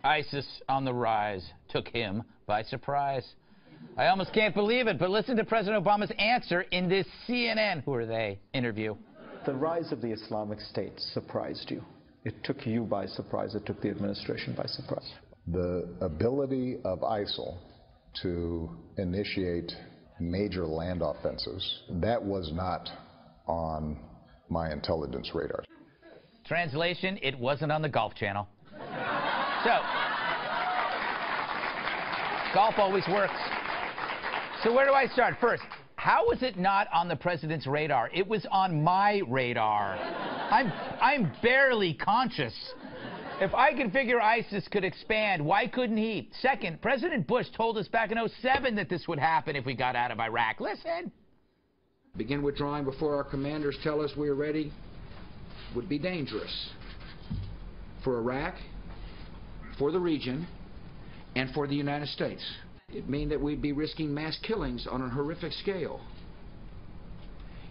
ISIS on the rise took him by surprise. I almost can't believe it, but listen to President Obama's answer in this CNN, who are they, interview. The rise of the Islamic State surprised you. It took you by surprise. It took the administration by surprise. The ability of ISIL to initiate major land offensives, that was not on my intelligence radar. Translation, it wasn't on the Golf Channel. So, golf always works. So where do I start? First, how was it not on the president's radar? It was on my radar. I'm barely conscious. If I could figure ISIS could expand, why couldn't he? Second, President Bush told us back in '07 that this would happen if we got out of Iraq. Listen. Begin withdrawing before our commanders tell us we are ready would be dangerous for Iraq, for the region, and for the United States. It would mean that we'd be risking mass killings on a horrific scale.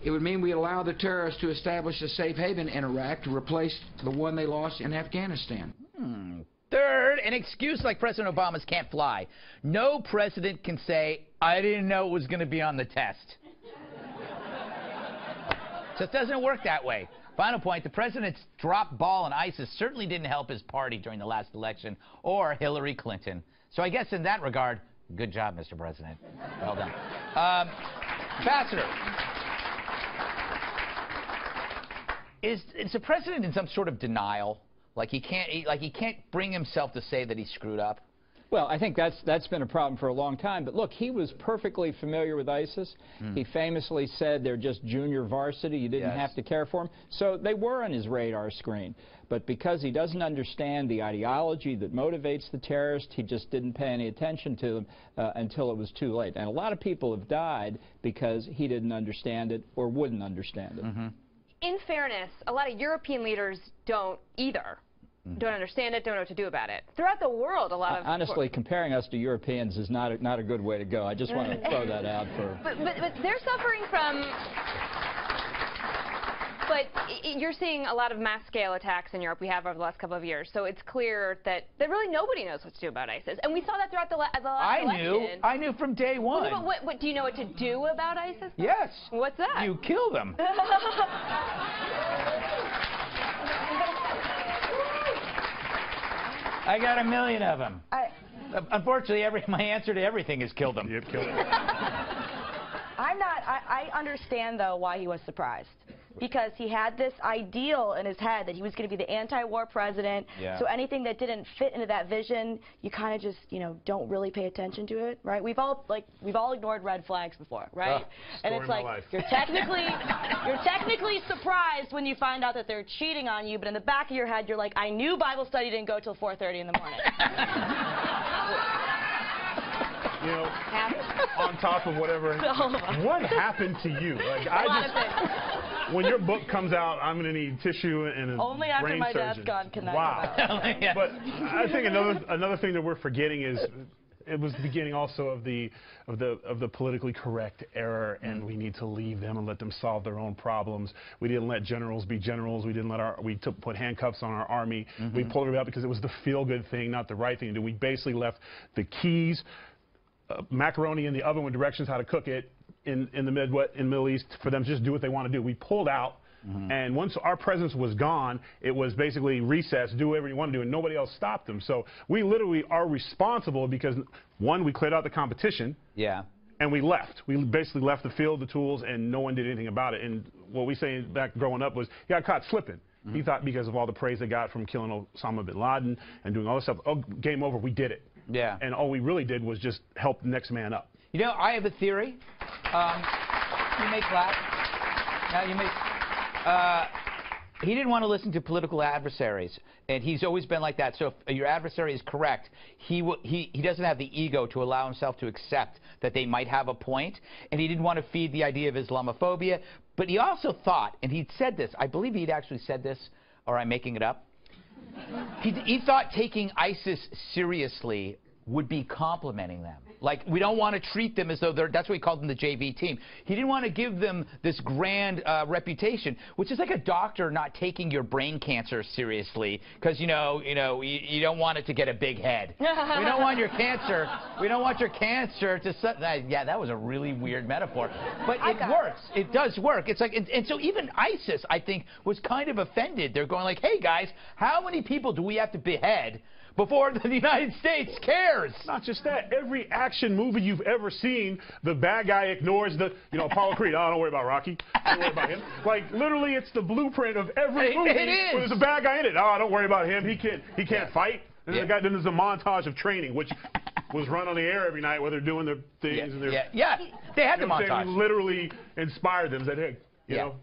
It would mean we allow the terrorists to establish a safe haven in Iraq to replace the one they lost in Afghanistan. Third, an excuse like President Obama's can't fly. No president can say, I didn't know it was going to be on the test. So it doesn't work that way. Final point, the president's drop ball on ISIS certainly didn't help his party during the last election, or Hillary Clinton. So I guess in that regard, good job, Mr. President. Well done. Ambassador, is the president in some sort of denial? Like he can't bring himself to say that he screwed up? Well, I think that's been a problem for a long time. But look, he was perfectly familiar with ISIS. He famously said they're just junior varsity. You didn't have to care for them. So they were on his radar screen. But because he doesn't understand the ideology that motivates the terrorist, he just didn't pay any attention to them until it was too late. And a lot of people have died because he didn't understand it or wouldn't understand it. In fairness, a lot of European leaders don't either. Don't understand it, don't know what to do about it. Throughout the world, a lot of... Honestly, comparing us to Europeans is not a good way to go. I just want to throw that out for... But they're suffering from... But you're seeing a lot of mass-scale attacks in Europe we have over the last couple of years, so it's clear that really nobody knows what to do about ISIS. And we saw that throughout the last election. I knew from day one. Well, but what, do you know what to do about ISIS? Though? Yes. What's that? You kill them. I got 1 million of them. Unfortunately, my answer to everything is kill them. Yep, kill them. I understand, though, why he was surprised. Because he had this ideal in his head that he was going to be the anti-war president. Yeah. So anything that didn't fit into that vision, you kind of just, don't really pay attention to it, right? We've all ignored red flags before, right? And it's like you're technically surprised when you find out that they're cheating on you, but in the back of your head, you're like, I knew Bible study didn't go till 4:30 in the morning. On top of whatever, what happened to you? Like, when your book comes out, I'm going to need tissue and a only after brain my surgeon. dad's gone can that Wow. come out. Yeah. But I think another thing that we're forgetting is it was the beginning also of the politically correct era, and we need to leave them and let them solve their own problems. We didn't let generals be generals. We didn't let put handcuffs on our army. We pulled it out because it was the feel-good thing, not the right thing to do. We basically left the keys. Macaroni in the oven with directions how to cook it in the Middle East for them to just do what they want to do. We pulled out, and once our presence was gone, it was basically recess, do whatever you want to do, and nobody else stopped them. So we literally are responsible because, one, we cleared out the competition, and we left. We basically left the field, the tools, and no one did anything about it. And what we say back growing up was, he got caught slipping. He thought because of all the praise they got from killing Osama bin Laden and doing all this stuff, oh, game over, we did it. Yeah. And all we really did was just help the next man up. I have a theory. You may clap. Now you may. He didn't want to listen to political adversaries, and he's always been like that. So if your adversary is correct, he doesn't have the ego to allow himself to accept that they might have a point, and he didn't want to feed the idea of Islamophobia. But he also thought, and he'd said this, I believe he'd actually said this, or I'm making it up. He thought taking ISIS seriously would be complimenting them. Like, we don't want to treat them as though they're, that's what he called them, the JV team. He didn't want to give them this grand reputation, which is like a doctor not taking your brain cancer seriously because, you don't want it to get a big head. We don't want your cancer. We don't want your cancer to... yeah, that was a really weird metaphor. But it works. It does work. It's like, and so even ISIS, I think, was kind of offended. They're going like, hey, guys, how many people do we have to behead before the United States cares? Not just that. Every action movie you've ever seen, the bad guy ignores the, Apollo Creed. Oh, don't worry about Rocky. Don't worry about him. Like, literally, it's the blueprint of every movie. It is. Where there's a bad guy in it. Oh, don't worry about him. He can't fight. And then there's a montage of training, which was run on the air every night where they're doing their things. They had the montage. We literally inspired them. Said, hey, you know.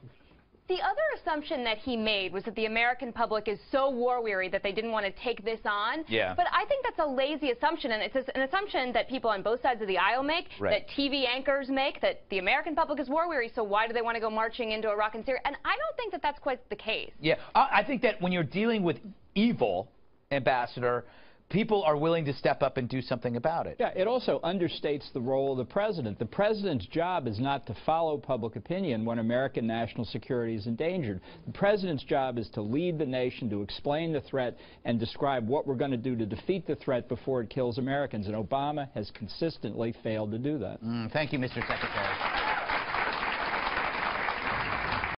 The other assumption that he made was that the American public is so war-weary that they didn't want to take this on. Yeah. But I think that's a lazy assumption, and it's an assumption that people on both sides of the aisle make, that TV anchors make, that the American public is war-weary, so why do they want to go marching into Iraq and Syria? And I don't think that that's quite the case. Yeah, I think that when you're dealing with evil, Ambassador, people are willing to step up and do something about it. Yeah, it also understates the role of the president. The president's job is not to follow public opinion when American national security is endangered. The president's job is to lead the nation, to explain the threat, and describe what we're going to do to defeat the threat before it kills Americans. And Obama has consistently failed to do that. Thank you, Mr. Secretary.